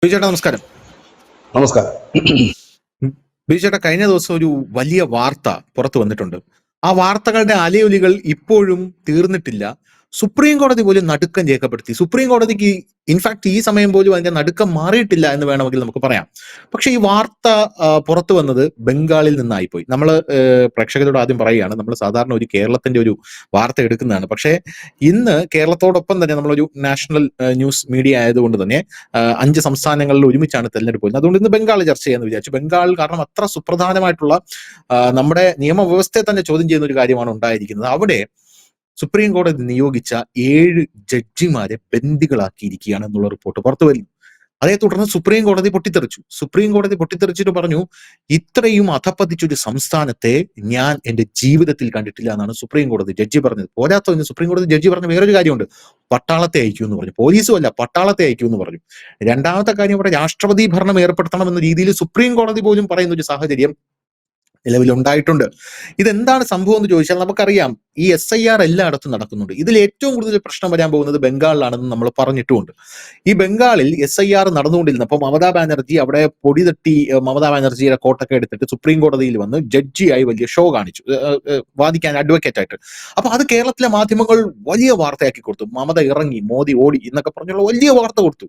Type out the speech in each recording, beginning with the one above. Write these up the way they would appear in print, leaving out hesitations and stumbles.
ബിജുചേട്ടാ നമസ്കാരം. നമസ്കാരം. ബിജുചേട്ടാ, കഴിഞ്ഞ ദിവസം ഒരു വലിയ വാർത്ത പുറത്തു വന്നിട്ടുണ്ട്. ആ വാർത്തകളുടെ അലയൊലികൾ ഇപ്പോഴും തീർന്നിട്ടില്ല. സുപ്രീം കോടതി പോലും നടുക്കം രേഖപ്പെടുത്തി. സുപ്രീം കോടതിക്ക് ഇൻഫാക്ട് ഈ സമയം പോലും അതിന്റെ നടുക്കം മാറിയിട്ടില്ല എന്ന് വേണമെങ്കിൽ നമുക്ക് പറയാം. പക്ഷെ ഈ വാർത്ത പുറത്തു വന്നത് ബംഗാളിൽ നിന്നായിപ്പോയി. നമ്മൾ പ്രേക്ഷകരോട് ആദ്യം പറയുകയാണ്, നമ്മൾ സാധാരണ ഒരു കേരളത്തിന്റെ ഒരു വാർത്ത എടുക്കുന്നതാണ്. പക്ഷേ ഇന്ന് കേരളത്തോടൊപ്പം തന്നെ നമ്മളൊരു നാഷണൽ ന്യൂസ് മീഡിയ ആയതുകൊണ്ട് തന്നെ 5 സംസ്ഥാനങ്ങളിൽ ഒരുമിച്ചാണ് തെരഞ്ഞെടുപ്പ് വരുന്നത്. അതുകൊണ്ട് ഇന്ന് ബംഗാൾ ചർച്ച ചെയ്യാന്ന് വിചാരിച്ചു. ബംഗാൾ കാരണം അത്ര സുപ്രധാനമായിട്ടുള്ള നമ്മുടെ നിയമവ്യവസ്ഥയെ തന്നെ ചോദ്യം ചെയ്യുന്ന ഒരു കാര്യമാണ് ഉണ്ടായിരിക്കുന്നത്. അവിടെ സുപ്രീം കോടതി നിയോഗിച്ച 7 ജഡ്ജിമാരെ ബന്ദികളാക്കിയിരിക്കുകയാണ് എന്നുള്ള റിപ്പോർട്ട് പുറത്തു വരുന്നു. അതേ തുടർന്ന് സുപ്രീം കോടതി പൊട്ടിത്തെറിച്ചു. സുപ്രീം കോടതി പൊട്ടിത്തെറിച്ചിട്ട് പറഞ്ഞു, ഇത്രയും അധപ്പതിച്ചൊരു സംസ്ഥാനത്തെ ഞാൻ എന്റെ ജീവിതത്തിൽ കണ്ടിട്ടില്ല എന്നാണ് സുപ്രീം കോടതി ജഡ്ജി പറഞ്ഞത്. പോരാത്തതിന് സുപ്രീം കോടതി ജഡ്ജി പറഞ്ഞ വേറൊരു കാര്യമുണ്ട്, പട്ടാളത്തെ അയക്കൂ എന്ന് പറഞ്ഞു. പോലീസും അല്ല, പട്ടാളത്തെ അയക്കൂ എന്ന് പറഞ്ഞു. രണ്ടാമത്തെ കാര്യം, ഇവിടെ രാഷ്ട്രപതി ഭരണം ഏർപ്പെടുത്തണം എന്ന രീതിയിൽ സുപ്രീം കോടതി പോലും പറയുന്ന ഒരു സാഹചര്യം നിലവിലുണ്ടായിട്ടുണ്ട്. ഇതെന്താണ് സംഭവം എന്ന് ചോദിച്ചാൽ നമുക്കറിയാം, ഈ SIR എല്ലായിടത്തും നടക്കുന്നുണ്ട്. ഇതിൽ ഏറ്റവും കൂടുതൽ പ്രശ്നം വരാൻ പോകുന്നത് ബംഗാളിലാണെന്ന് നമ്മൾ പറഞ്ഞിട്ടുമുണ്ട്. ഈ ബംഗാളിൽ SIR നടന്നുകൊണ്ടിരുന്നപ്പോൾ മമതാ ബാനർജി അവിടെ പൊടി തട്ടി മമതാ ബാനർജിയുടെ കോട്ടൊക്കെ എടുത്തിട്ട് സുപ്രീം കോടതിയിൽ വന്ന് ജഡ്ജിയായി വലിയ ഷോ കാണിച്ചു, വാദിക്കാൻ അഡ്വക്കേറ്റ് ആയിട്ട്. അപ്പൊ അത് കേരളത്തിലെ മാധ്യമങ്ങൾ വലിയ വാർത്തയാക്കി കൊടുത്തു. മമത ഇറങ്ങി, മോദി ഓടി എന്നൊക്കെ പറഞ്ഞുള്ള വലിയ വാർത്ത കൊടുത്തു.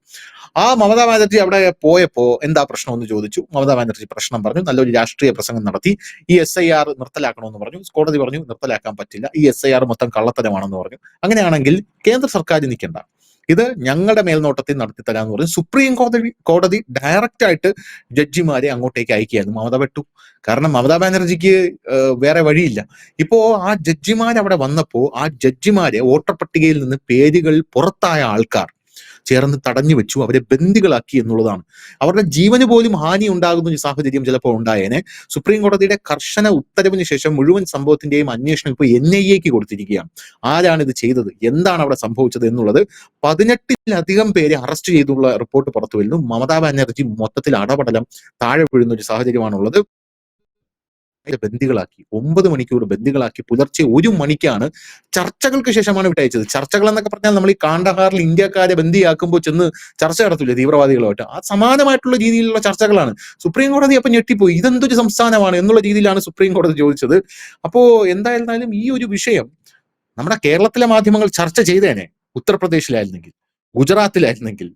ആ മമതാ ബാനർജി അവിടെ പോയപ്പോ എന്താ പ്രശ്നം എന്ന് ചോദിച്ചു. മമതാ ബാനർജി പ്രശ്നം പറഞ്ഞു, നല്ലൊരു രാഷ്ട്രീയ പ്രസംഗം നടത്തി. ഈ SIR നിർത്തലാക്കണമെന്ന് പറഞ്ഞു. കോടതി പറഞ്ഞു നിർത്തലാക്കാൻ പറ്റില്ല, ഈ SIR മൊത്തം കള്ളത്തരമാണെന്ന് പറഞ്ഞു. അങ്ങനെയാണെങ്കിൽ കേന്ദ്ര സർക്കാർ നിൽക്കണ്ട, ഇത് ഞങ്ങളുടെ മേൽനോട്ടത്തിൽ നടത്തി തരാമെന്ന് പറഞ്ഞു. സുപ്രീം കോടതി ഡയറക്റ്റ് ആയിട്ട് ജഡ്ജിമാരെ അങ്ങോട്ടേക്ക് അയക്കുകയായിരുന്നു. മമത വെട്ടു. കാരണം മമതാ ബാനർജിക്ക് വേറെ വഴിയില്ല. ഇപ്പോ ആ ജഡ്ജിമാർ അവിടെ വന്നപ്പോ ആ ജഡ്ജിമാരെ വോട്ടർ പട്ടികയിൽ നിന്ന് പേരുകൾ പുറത്തായ ആൾക്കാർ ചേർന്ന് തടഞ്ഞു വെച്ചു, അവരെ ബന്ദികളാക്കി എന്നുള്ളതാണ്. അവരുടെ ജീവന് പോലും ഹാനി ഉണ്ടാകുന്ന ഒരു സാഹചര്യം ചിലപ്പോൾ ഉണ്ടായേനെ. സുപ്രീം കോടതിയുടെ കർശന ഉത്തരവിന് ശേഷം മുഴുവൻ സംഭവത്തിന്റെയും അന്വേഷണം ഇപ്പോൾ NIAക്ക് കൊടുത്തിരിക്കുകയാണ്. ആരാണ് ഇത് ചെയ്തത്, എന്താണ് അവിടെ സംഭവിച്ചത് എന്നുള്ളത്. 18-ലധികം പേരെ അറസ്റ്റ് ചെയ്തുള്ള റിപ്പോർട്ട് പുറത്തു വരുന്നു. മമതാ ബാനർജി മൊത്തത്തിൽ അടപടലം താഴെ വീഴുന്ന ഒരു സാഹചര്യമാണുള്ളത്. ബന്ദികളാക്കി, 9 മണിക്കൂർ ബന്ദികളാക്കി. പുലർച്ചെ 1 മണിക്കാണ്, ചർച്ചകൾക്ക് ശേഷമാണ് വിട്ടയച്ചത്. ചർച്ചകൾ എന്നൊക്കെ പറഞ്ഞാൽ നമ്മൾ ഈ കാണ്ഡഹാറിൽ ഇന്ത്യക്കാരെ ബന്ദിയാക്കുമ്പോൾ ചെന്ന് ചർച്ച നടത്തില്ലേ തീവ്രവാദികളുമായിട്ട്, ആ സമാനമായിട്ടുള്ള രീതിയിലുള്ള ചർച്ചകളാണ്. സുപ്രീം കോടതി അപ്പൊ ഞെട്ടിപ്പോയി, ഇതെന്തൊരു സംസ്ഥാനമാണ് എന്നുള്ള രീതിയിലാണ് സുപ്രീം കോടതി ചോദിച്ചത്. അപ്പോ എന്തായിരുന്നാലും ഈ ഒരു വിഷയം നമ്മുടെ കേരളത്തിലെ മാധ്യമങ്ങൾ ചർച്ച ചെയ്തേനെ. ഉത്തർപ്രദേശിലായിരുന്നെങ്കിൽ, ഗുജറാത്തിലായിരുന്നെങ്കിൽ,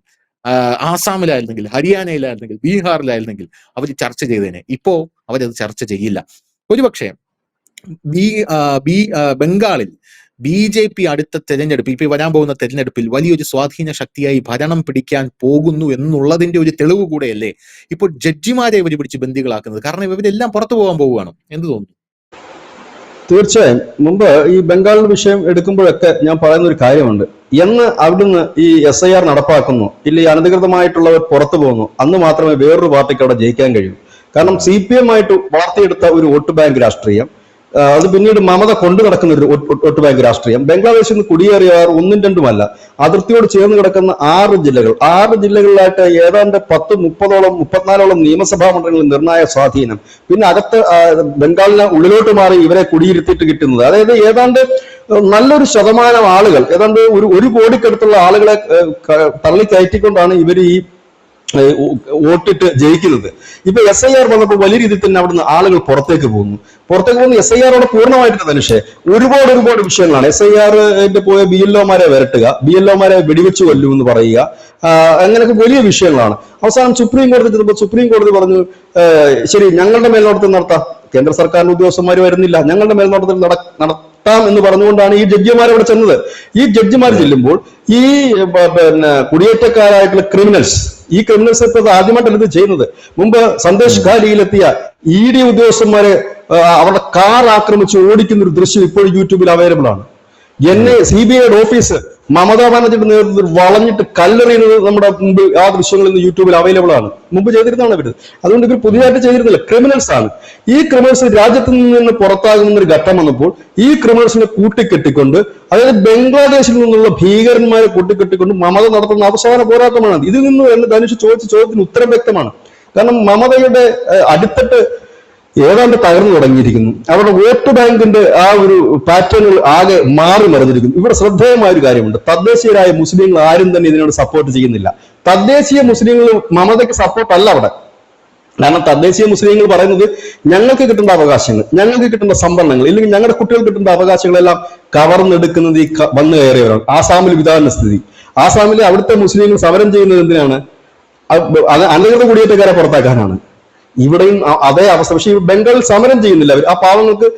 ആസാമിലായിരുന്നെങ്കിൽ, ഹരിയാനയിലായിരുന്നെങ്കിൽ, ബീഹാറിലായിരുന്നെങ്കിൽ അവർ ചർച്ച ചെയ്തേനെ. ഇപ്പോ അവരത് ചർച്ച ചെയ്യില്ല. ഒരുപക്ഷെ ബംഗാളിൽ BJP അടുത്ത തെരഞ്ഞെടുപ്പ്, ഇപ്പൊ വരാൻ പോകുന്ന തെരഞ്ഞെടുപ്പിൽ വലിയൊരു സ്വാധീന ശക്തിയായി ഭരണം പിടിക്കാൻ പോകുന്നു എന്നുള്ളതിന്റെ ഒരു തെളിവ് കൂടെയല്ലേ ഇപ്പോൾ ജഡ്ജിമാരെ ഇവർ പിടിച്ച് ബന്ദികളാക്കുന്നത്. കാരണം ഇവരെല്ലാം പുറത്തു പോകാൻ പോവുകയാണ്. എന്ത് തോന്നുന്നു? തീർച്ചയായും. മുമ്പ് ഈ ബംഗാളിന്റെ വിഷയം എടുക്കുമ്പോഴൊക്കെ ഞാൻ പറയുന്ന ഒരു കാര്യമുണ്ട്, എന്ന് അവിടുന്ന് ഈ SIR നടപ്പാക്കുന്നു, ഇല്ല ഈ അനധികൃതമായിട്ടുള്ളവർ പുറത്തു പോകുന്നു, അന്ന് മാത്രമേ വേറൊരു പാർട്ടിക്ക് അവിടെ ജയിക്കാൻ കഴിയൂ. കാരണം CPM ആയിട്ട് വളർത്തിയെടുത്ത ഒരു വോട്ട് ബാങ്ക് രാഷ്ട്രീയം, അത് പിന്നീട് മമത കൊണ്ടു നടക്കുന്ന ഒരു വോട്ട് ബാങ്ക് രാഷ്ട്രീയം. ബംഗ്ലാദേശിൽ നിന്ന് കുടിയേറിയവർ 1-2 അതിർത്തിയോട് ചേർന്ന് കിടക്കുന്ന 6 ജില്ലകളിലായിട്ട് ഏതാണ്ട് 34 നിയമസഭാ മണ്ഡലങ്ങളിൽ നിർണായക സ്വാധീനം. പിന്നെ അകത്ത് ബംഗാളിന് ഉള്ളിലോട്ട് മാറി ഇവരെ കുടിയിരുത്തിയിട്ട് കിട്ടുന്നത്, അതായത് ഏതാണ്ട് നല്ലൊരു ശതമാനം ആളുകൾ, ഏതാണ്ട് 1 കോടിക്കടുത്തുള്ള ആളുകളെ തള്ളിക്കയറ്റിക്കൊണ്ടാണ് ഇവർ ഈ വോട്ടിട്ട് ജയിക്കുന്നത്. ഇപ്പൊ SIR വന്നപ്പോൾ വലിയ രീതിയിൽ തന്നെ അവിടുന്ന് ആളുകൾ പുറത്തേക്ക് പോകുന്നു. SIR പൂർണ്ണമായിട്ട് ധനുഷേ ഒരുപാട് വിഷയങ്ങളാണ്. SIR പോയ BLOമാരെ വരട്ടുക, BLOമാരെ വെടിവെച്ച് കൊല്ലും എന്ന് പറയുക, അങ്ങനെയൊക്കെ വലിയ വിഷയങ്ങളാണ്. അവസാനം സുപ്രീം കോടതി ചെന്നപ്പോൾ സുപ്രീം കോടതി പറഞ്ഞു, ശരി ഞങ്ങളുടെ മേൽനോട്ടത്തിൽ നടത്താം, കേന്ദ്ര സർക്കാരിന്റെ ഉദ്യോഗസ്ഥന്മാർ വരുന്നില്ല, ഞങ്ങളുടെ മേൽനോട്ടത്തിൽ നടത്താം എന്ന് പറഞ്ഞുകൊണ്ടാണ് ഈ ജഡ്ജിമാർ അവിടെ ചെന്നത്. ഈ ജഡ്ജിമാർ ചെല്ലുമ്പോൾ ഈ കുടിയേറ്റക്കാരായിട്ടുള്ള ഈ ക്രിമിനൽസ് ഇപ്പൊ ആദ്യമായിട്ടല്ല ഇത് ചെയ്യുന്നത്. മുമ്പ് സന്ദേശ് ഖാലിയിലെത്തിയ ED ഉദ്യോഗസ്ഥന്മാരെ അവരുടെ കാർ ആക്രമിച്ച് ഓടിക്കുന്ന ഒരു ദൃശ്യം ഇപ്പോൾ യൂട്യൂബിൽ അവൈലബിൾ ആണ്. CBIയുടെ ഓഫീസ് മമതാ ബാനർജിയുടെ നേതൃത്വത്തിൽ വളഞ്ഞിട്ട് കല്ലെറിയുന്നത് നമ്മുടെ മുമ്പ് ആ ദൃശ്യങ്ങളിൽ നിന്ന് യൂട്യൂബിൽ അവൈലബിൾ ആണ്. മുമ്പ് ചെയ്തിരുന്നതാണ് ഇവർ. അതുകൊണ്ട് ഇവർ പുതിയതായിട്ട് ചെയ്തിരുന്നില്ല, ക്രിമിനൽസ് ആണ്. ഈ ക്രിമിനൽസ് രാജ്യത്ത് നിന്ന് പുറത്താകുന്ന ഒരു ഘട്ടം വന്നപ്പോൾ ഈ ക്രിമിനൽസിനെ കൂട്ടിക്കെട്ടിക്കൊണ്ട്, അതായത് ബംഗ്ലാദേശിൽ നിന്നുള്ള ഭീകരന്മാരെ കൂട്ടിക്കെട്ടിക്കൊണ്ട് മമത നടത്തുന്ന അവസാന പോരാട്ടമാണ്. ഇതിൽ നിന്ന് ധനുഷ് ചോദിച്ച ചോദ്യത്തിന് ഉത്തരം വ്യക്തമാണ്. കാരണം മമതയുടെ അടിത്തട്ട് ഏതാണ്ട് തകർന്നു തുടങ്ങിയിരിക്കുന്നു. അവരുടെ വോട്ട് ബാങ്കിന്റെ ആ ഒരു പാറ്റേണുകൾ ആകെ മാറി മറിഞ്ഞിരിക്കുന്നു. ഇവിടെ ശ്രദ്ധേയമായ ഒരു കാര്യമുണ്ട്. തദ്ദേശീയരായ മുസ്ലിങ്ങൾ ആരും തന്നെ ഇതിനോട് സപ്പോർട്ട് ചെയ്യുന്നില്ല. തദ്ദേശീയ മുസ്ലിങ്ങൾ മമതയ്ക്ക് സപ്പോർട്ട് അല്ല അവിടെ. കാരണം തദ്ദേശീയ മുസ്ലിങ്ങൾ പറയുന്നത് ഞങ്ങൾക്ക് കിട്ടേണ്ട അവകാശങ്ങൾ, ഞങ്ങൾക്ക് കിട്ടേണ്ട സംവരണങ്ങൾ, ഇല്ലെങ്കിൽ ഞങ്ങളുടെ കുട്ടികൾക്ക് കിട്ടേണ്ട അവകാശങ്ങളെല്ലാം കവർന്നെടുക്കുന്നത് ഈ വന്നു കയറിയവരാണ്. ആസാമിൽ വിധാന സ്ഥിതി. ആസാമിലെ അവിടുത്തെ മുസ്ലിങ്ങൾ സമരം ചെയ്യുന്നത് എന്തിനാണ്? അനധികൃത കുടിയേറ്റക്കാരെ പുറത്താക്കാനാണ്. ഇവിടെയും അതേ അവസ്ഥ. പക്ഷെ ബംഗാളിൽ സമരം ചെയ്യുന്നില്ല അവർ. ആ പാവങ്ങൾക്ക്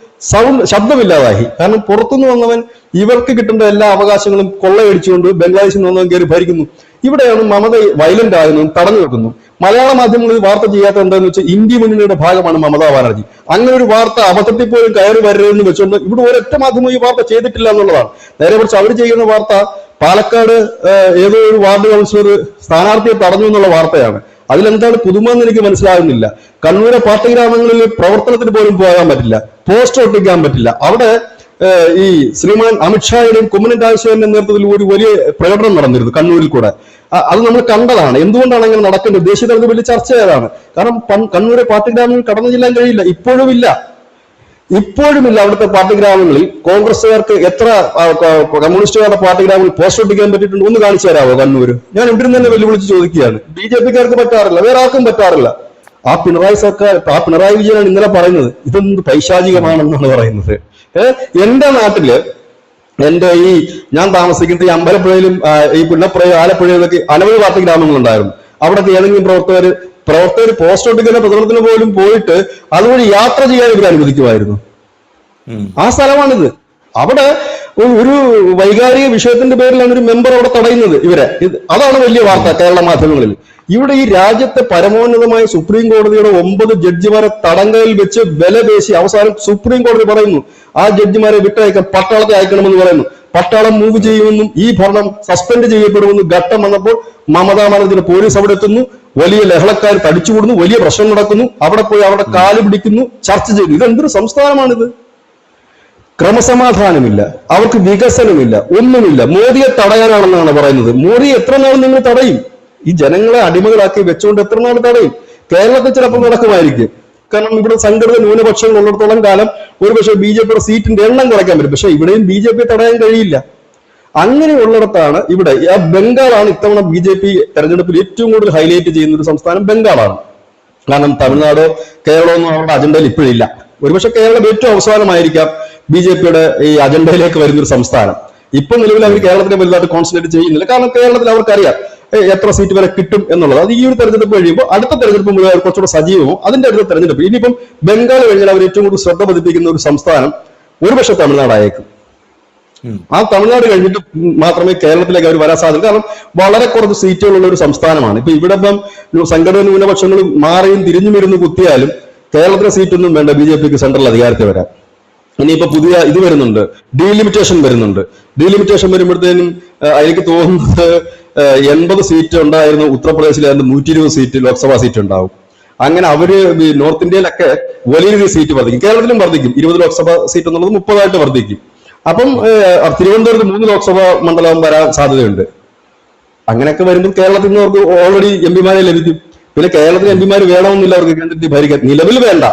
ശബ്ദമില്ലാതായി. കാരണം പുറത്തുനിന്ന് വന്നവൻ ഇവർക്ക് കിട്ടേണ്ട എല്ലാ അവകാശങ്ങളും കൊള്ളയടിച്ചുകൊണ്ട് ബംഗ്ലാദേശിൽ നിന്ന് വന്നവൻ കയറി ഭരിക്കുന്നു. ഇവിടെയാണ് മമത വയലന്റ് ആകുന്നതും തടഞ്ഞു വെക്കുന്നു. മലയാള മാധ്യമങ്ങളിൽ വാർത്ത ചെയ്യാത്ത എന്താണെന്ന് വെച്ചാൽ ഇന്ത്യ മുന്നണിയുടെ ഭാഗമാണ് മമതാ ബാനർജി. അങ്ങനെ ഒരു വാർത്ത അബദ്ധത്തിൽ പോലും കയറി വരരുതെന്ന് വെച്ചുകൊണ്ട് ഇവിടെ ഒരൊറ്റ മാധ്യമം ഈ വാർത്ത ചെയ്തിട്ടില്ല എന്നുള്ളതാണ്. നേരെ കുറിച്ച് അവർ ചെയ്യുന്ന വാർത്ത പാലക്കാട് ഏതോ ഒരു വാർഡ് കൗൺസിലർ സ്ഥാനാർത്ഥിയെ തടഞ്ഞു എന്നുള്ള വാർത്തയാണ്. അതിലെന്താണ് പുതുമ എന്ന് എനിക്ക് മനസ്സിലാകുന്നില്ല. കണ്ണൂരെ പാട്ടഗ്രാമങ്ങളിൽ പ്രവർത്തനത്തിന് പോലും പോകാൻ പറ്റില്ല, പോസ്റ്റർ ഒട്ടിക്കാൻ പറ്റില്ല. അവിടെ ഈ ശ്രീമാൻ അമിത്ഷായുടെയും കുമ്മനം രാജശേഖരന്റെ നേതൃത്വത്തിൽ ഒരു വലിയ പ്രകടനം നടന്നിരുന്നു കണ്ണൂരിൽ കൂടെ. അത് നമ്മൾ കണ്ടതാണ്. എന്തുകൊണ്ടാണ് അങ്ങനെ നടക്കേണ്ടത്? ദേശീയ തലത്തിൽ വലിയ ചർച്ചയാണ്. കാരണം കണ്ണൂരെ പാട്ടഗ്രാമങ്ങളിൽ കടന്നു ചെല്ലാൻ കഴിയില്ല. ഇപ്പോഴുമില്ല അവിടുത്തെ പാർട്ടിഗ്രാമങ്ങളിൽ കോൺഗ്രസുകാർക്ക് എത്ര കമ്മ്യൂണിസ്റ്റുകാരുടെ പാർട്ടിഗ്രാമങ്ങളിൽ പോസ്റ്റർ ഒട്ടിക്കാൻ പറ്റിയിട്ടുണ്ട് ഒന്ന് കാണിച്ചു തരാമോ കണ്ണൂര്? ഞാൻ ഇവിടെ നിന്ന് തന്നെ വെല്ലുവിളിച്ച് ചോദിക്കുകയാണ്. BJP-ക്കാർക്ക് പറ്റാറില്ല, വേറെ ആർക്കും പറ്റാറില്ല. ആ പിണറായി വിജയനാണ് ഇന്നലെ പറയുന്നത് ഇതൊന്നും പൈശാചികമാണെന്നാണ് പറയുന്നത്. എന്റെ നാട്ടില് ഞാൻ താമസിക്കുന്നത് ഈ അമ്പലപ്പുഴയിലും ഈ പുന്നപ്പുഴയും ആലപ്പുഴയിലൊക്കെ അനവധി പാർട്ടി ഗ്രാമങ്ങളുണ്ടായിരുന്നു. അവിടൊക്കെ ഏതെങ്കിലും പ്രവർത്തകർ പോസ്റ്റ് ഒട്ടിക്കുന്ന പ്രകടനത്തിന് പോലും പോയിട്ട് അതുവഴി യാത്ര ചെയ്യാൻ ഇവർ അനുവദിക്കുമായിരുന്നു. ആ സ്ഥലമാണിത്. അവിടെ ഒരു വൈകാരിക വിഷയത്തിന്റെ പേരിലാണ് ഒരു മെമ്പർ അവിടെ തടയുന്നത് ഇവരെ. അതാണ് വലിയ വാർത്ത കേരള മാധ്യമങ്ങളിൽ. ഇവിടെ ഈ രാജ്യത്തെ പരമോന്നതമായ സുപ്രീം കോടതിയുടെ 9 ജഡ്ജിമാരെ തടങ്കലിൽ വെച്ച് വിലപേശി അവസാനം സുപ്രീം കോടതി പറയുന്നു ആ ജഡ്ജിമാരെ വിട്ടയക്കാൻ പട്ടാളത്തെ അയക്കണമെന്ന് പറയുന്നു. പട്ടാളം മൂവ് ചെയ്യുമെന്നും ഈ ഭരണം സസ്പെൻഡ് ചെയ്യപ്പെടുമെന്നും ഘട്ടം വന്നപ്പോൾ മമതാ ബാനർജിയുടെ പോലീസ് അവിടെ എത്തുന്നു. വലിയ ലഹളക്കാർ തടിച്ചുകൂടുന്നു, വലിയ പ്രശ്നം നടക്കുന്നു. അവിടെ പോയി അവിടെ കാല് പിടിക്കുന്നു, ചർച്ച ചെയ്യുന്നു. ഇതെന്തൊരു സംസ്ഥാനമാണിത്? ക്രമസമാധാനമില്ല, അവർക്ക് വികസനമില്ല, ഒന്നുമില്ല. മോദിയെ തടയാനാണെന്നാണ് പറയുന്നത്. മോദിയെ എത്ര നാൾ നിങ്ങൾ തടയും? ഈ ജനങ്ങളെ അടിമകളാക്കി വെച്ചുകൊണ്ട് എത്ര നാൾ തടയും? കേരളത്തിൽ ചിലപ്പോൾ നടക്കുമായിരിക്കും. കാരണം ഇവിടെ സംഘടിത ന്യൂനപക്ഷങ്ങൾ ഉള്ളിടത്തോളം കാലം ഒരുപക്ഷെ BJP-യുടെ സീറ്റിന്റെ എണ്ണം കുറയ്ക്കാൻ പറ്റും. പക്ഷെ ഇവിടെയും BJP തടയാൻ കഴിയില്ല. അങ്ങനെയുള്ളിടത്താണ് ഇവിടെ ബംഗാളാണ് ഇത്തവണ BJP തെരഞ്ഞെടുപ്പിൽ ഏറ്റവും കൂടുതൽ ഹൈലൈറ്റ് ചെയ്യുന്ന ഒരു സംസ്ഥാനം ബംഗാളാണ്. കാരണം തമിഴ്നാടോ കേരളമൊന്നും അവരുടെ അജണ്ടയിൽ ഇപ്പോഴില്ല. ഒരുപക്ഷെ കേരളം ഏറ്റവും അവസാനമായിരിക്കാം BJP-യുടെ ഈ അജണ്ടയിലേക്ക് വരുന്നൊരു സംസ്ഥാനം. ഇപ്പൊ നിലവിൽ അവർ കേരളത്തിനെ വലുതായിട്ട് കോൺസെൻട്രേറ്റ് ചെയ്യുന്നില്ല. കാരണം കേരളത്തിൽ അവർക്കറിയാം എത്ര സീറ്റ് വരെ കിട്ടും എന്നുള്ളത്. അത് ഈ ഒരു തെരഞ്ഞെടുപ്പ് കഴിയുമ്പോൾ അടുത്ത തെരഞ്ഞെടുപ്പ് മുതൽ അവർ കുറച്ചുകൂടെ സജീവവും അതിന്റെ അടുത്ത തെരഞ്ഞെടുപ്പ്. ഇനിയിപ്പം ബംഗാൾ കഴിഞ്ഞാൽ അവർ ഏറ്റവും കൂടുതൽ ശ്രദ്ധ പതിപ്പിക്കുന്ന ഒരു സംസ്ഥാനം ഒരുപക്ഷെ തമിഴ്നാടായേക്കും. ആ തമിഴ്നാട് കഴിഞ്ഞിട്ട് മാത്രമേ കേരളത്തിലേക്ക് അവർ വരാൻ സാധിക്കൂ. കാരണം വളരെ കുറച്ച് സീറ്റുകളുള്ള ഒരു സംസ്ഥാനമാണ്. ഇപ്പൊ ഇവിടെ ഇപ്പം സംഘടന ന്യൂനപക്ഷങ്ങൾ മാറിയും തിരിഞ്ഞും ഇരുന്ന് കുത്തിയാലും കേരളത്തിലെ സീറ്റൊന്നും വേണ്ട BJP-ക്ക് സെൻട്രൽ അധികാരത്തിൽ വരാൻ. ഇനിയിപ്പോ പുതിയ ഇത് വരുന്നുണ്ട്, ഡീലിമിറ്റേഷൻ വരുന്നുണ്ട്. ഡീലിമിറ്റേഷൻ വരുമ്പോഴത്തേനും എനിക്ക് തോന്നുന്നത് 80 സീറ്റ് ഉണ്ടായിരുന്നു ഉത്തർപ്രദേശിലായിരുന്നു 120 സീറ്റ് ലോക്സഭാ സീറ്റ് ഉണ്ടാവും. അങ്ങനെ അവര് നോർത്ത് ഇന്ത്യയിലൊക്കെ വലിയ സീറ്റ് വർദ്ധിക്കും. കേരളത്തിലും വർദ്ധിക്കും. 20 ലോക്സഭാ സീറ്റ് എന്നുള്ളത് 30 വർദ്ധിക്കും. അപ്പം തിരുവനന്തപുരത്ത് 3 ലോക്സഭാ മണ്ഡലം വരാൻ സാധ്യതയുണ്ട്. അങ്ങനെയൊക്കെ വരുമ്പോൾ കേരളത്തിൽ നിന്ന് അവർക്ക് ഓൾറെഡി MP-മാരെ ലഭിക്കും. പിന്നെ കേരളത്തിൽ MP-മാര് വേണമെന്നില്ല അവർക്ക് കേന്ദ്രത്തിൽ ഭരിക്കാൻ. നിലവിൽ വേണ്ട.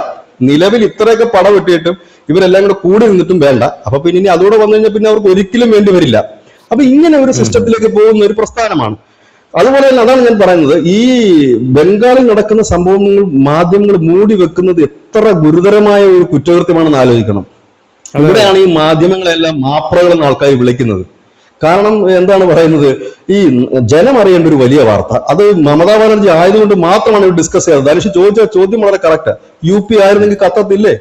നിലവിൽ ഇത്രയൊക്കെ പടം വെട്ടിയിട്ടും ഇവരെല്ലാം കൂടി നിന്നിട്ടും വേണ്ട. അപ്പൊ പിന്നെ ഇനി അതുകൂടെ വന്നു കഴിഞ്ഞാൽ പിന്നെ അവർക്ക് ഒരിക്കലും വേണ്ടി വരില്ല. അപ്പൊ ഇങ്ങനെ ഒരു സിസ്റ്റത്തിലേക്ക് പോകുന്ന ഒരു പ്രസ്ഥാനമാണ്. അതുപോലെ തന്നെ അതാണ് ഞാൻ പറയുന്നത്, ഈ ബംഗാളിൽ നടക്കുന്ന സംഭവങ്ങൾ മാധ്യമങ്ങൾ മൂടി വെക്കുന്നത് എത്ര ഗുരുതരമായ ഒരു കുറ്റകൃത്യമാണെന്ന് ആലോചിക്കണം. ഇവിടെയാണ് ഈ മാധ്യമങ്ങളെല്ലാം മാപ്രകളെന്ന ആൾക്കാർ വിളിക്കുന്നത്. കാരണം എന്താണ് പറയുന്നത്, ഈ ജനം അറിയേണ്ട ഒരു വലിയ വാർത്ത അത് മമതാ ബാനർജി ആയതുകൊണ്ട് മാത്രമാണ് ഇവർ ഡിസ്കസ് ചെയ്യാറ്. ധനുഷ് ചോദിച്ച ചോദ്യം വളരെ കറക്റ്റ്. UP ആയിരുന്നെങ്കിൽ കത്തത്തില്ലേ?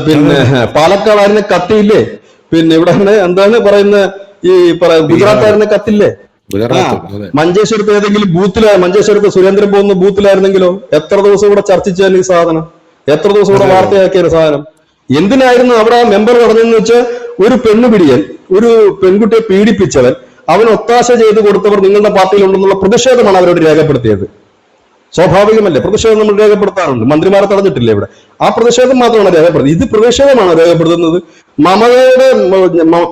പിന്നെ പാലക്കാട് ആയിരുന്നെ കത്തിയില്ലേ? പിന്നെ ഇവിടെ എന്താണ് പറയുന്നത്, ഈ ഗുജറാത്ത് ആയിരുന്നെ കത്തില്ലേ? മഞ്ചേശ്വരത്ത് ഏതെങ്കിലും മഞ്ചേശ്വരത്ത് സുരേന്ദ്രൻ പോകുന്ന ബൂത്തിലായിരുന്നെങ്കിലോ എത്ര ദിവസം ഇവിടെ ചർച്ചിച്ചാൽ ഈ സാധനം, എത്ര ദിവസം ഇവിടെ വാർത്തയാക്കിയ സാധനം. എന്തിനായിരുന്നു അവിടെ മെമ്പർ പറഞ്ഞെന്ന് വെച്ചാൽ ഒരു പെണ്ണുപിടിയൻ, ഒരു പെൺകുട്ടിയെ പീഡിപ്പിച്ചവൻ, അവൻ ഒത്താശ ചെയ്ത് കൊടുത്തവർ നിങ്ങളുടെ പാർട്ടിയിലുണ്ടെന്നുള്ള പ്രതിഷേധമാണ് അവരോട് രേഖപ്പെടുത്തിയത്. സ്വാഭാവികമല്ലേ, പ്രതിഷേധം നമ്മൾ രേഖപ്പെടുത്താറുണ്ട്. മന്ത്രിമാരെ തടഞ്ഞിട്ടില്ലേ ഇവിടെ? ആ പ്രതിഷേധം മാത്രമാണ് രേഖപ്പെടുത്തുന്നത്. ഇത് പ്രതിഷേധമാണ് രേഖപ്പെടുത്തുന്നത്. മമതയുടെ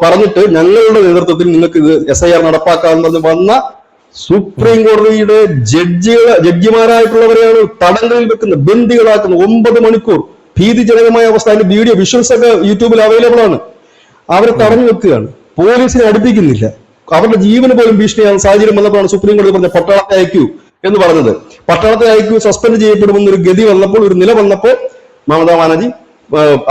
പറഞ്ഞിട്ട് ഞങ്ങളുടെ നേതൃത്വത്തിൽ നിങ്ങൾക്ക് ഇത് SIR നടപ്പാക്കാമെന്ന് വന്ന സുപ്രീം കോടതിയുടെ ജഡ്ജിമാരായിട്ടുള്ളവരെയാണ് തടങ്കലിൽ വെക്കുന്നത്, ബന്ദികളാക്കുന്നത്. 9 മണിക്കൂർ ഭീതിജനകമായ അവസ്ഥ. അതിന്റെ വീഡിയോ വിഷ്വൽസ് ഒക്കെ യൂട്യൂബിൽ അവൈലബിൾ ആണ്. അവരെ തടഞ്ഞു വെക്കുകയാണ്, പോലീസിനെ അടുപ്പിക്കുന്നില്ല. അവരുടെ ജീവന് പോലും ഭീഷണിയാകുന്ന സാഹചര്യം വന്നപ്പോഴാണ് സുപ്രീം കോടതി പറഞ്ഞ പട്ടാളത്തെ അയക്കൂ എന്ന് പറഞ്ഞത്. പട്ടാളത്തെ അയക്കൂ, സസ്പെൻഡ് ചെയ്യപ്പെടുമെന്നൊരു ഗതി വന്നപ്പോൾ, ഒരു നില വന്നപ്പോൾ മമതാ ബാനർജി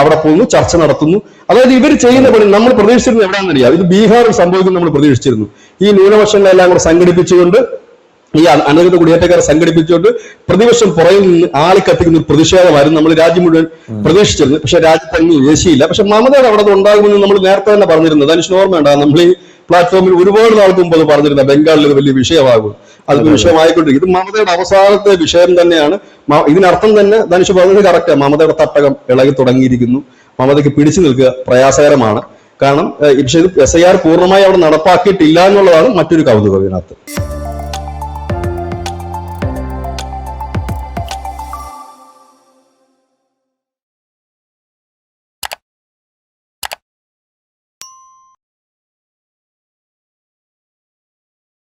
അവിടെ പോകുന്നു, ചർച്ച നടത്തുന്നു. അതായത് ഇവർ ചെയ്യുന്ന പണി നമ്മൾ പ്രതീക്ഷിച്ചിരുന്നു എവിടെയാണെന്നറിയാം. ഇത് ബീഹാറിൽ സംഭവിക്കും നമ്മൾ പ്രതീക്ഷിച്ചിരുന്നു. ഈ ന്യൂനപക്ഷങ്ങളെല്ലാം കൂടെ സംഘടിപ്പിച്ചുകൊണ്ട്, ഈ അനധികൃത കുടിയേറ്റക്കാരെ സംഘടിപ്പിച്ചുകൊണ്ട് പ്രതിപക്ഷം പുറകിൽ നിന്ന് ആളിക്കത്തിക്കുന്ന ഒരു പ്രതിഷേധമായിരുന്നു നമ്മൾ രാജ്യം മുഴുവൻ പ്രതീക്ഷിച്ചിരുന്നു. പക്ഷെ രാജ്യത്തങ്ങ് ഏശിയില്ല. പക്ഷെ മമതയുടെ അവിടെ ഉണ്ടാകുമെന്ന് നമ്മൾ നേരത്തെ തന്നെ പറഞ്ഞിരുന്നത്. ധനുഷിന് ഓർമ്മയുണ്ടാകും, നമ്മൾ ഈ പ്ലാറ്റ്ഫോമിൽ ഒരുപാട് നാൾക്ക് മുമ്പ് അത് പറഞ്ഞിരുന്ന ബംഗാളിൽ ഇത് വലിയ വിഷയമാകും, അത് വിഷയമായിക്കൊണ്ടിരിക്കും. ഇത് മമതയുടെ അവസാനത്തെ വിഷയം തന്നെയാണ്. ഇതിനർത്ഥം തന്നെ ധനുഷ് പറഞ്ഞത് കറക്റ്റാണ്. മമതയുടെ തട്ടകം ഇളകി തുടങ്ങിയിരിക്കുന്നു. മമതയ്ക്ക് പിടിച്ചു നിൽക്കുക പ്രയാസകരമാണ്. കാരണം പക്ഷേ ഇത് SIR പൂർണ്ണമായി അവിടെ നടപ്പാക്കിയിട്ടില്ല എന്നുള്ളതാണ് മറ്റൊരു കൗതുകം ഇതിനകത്ത്.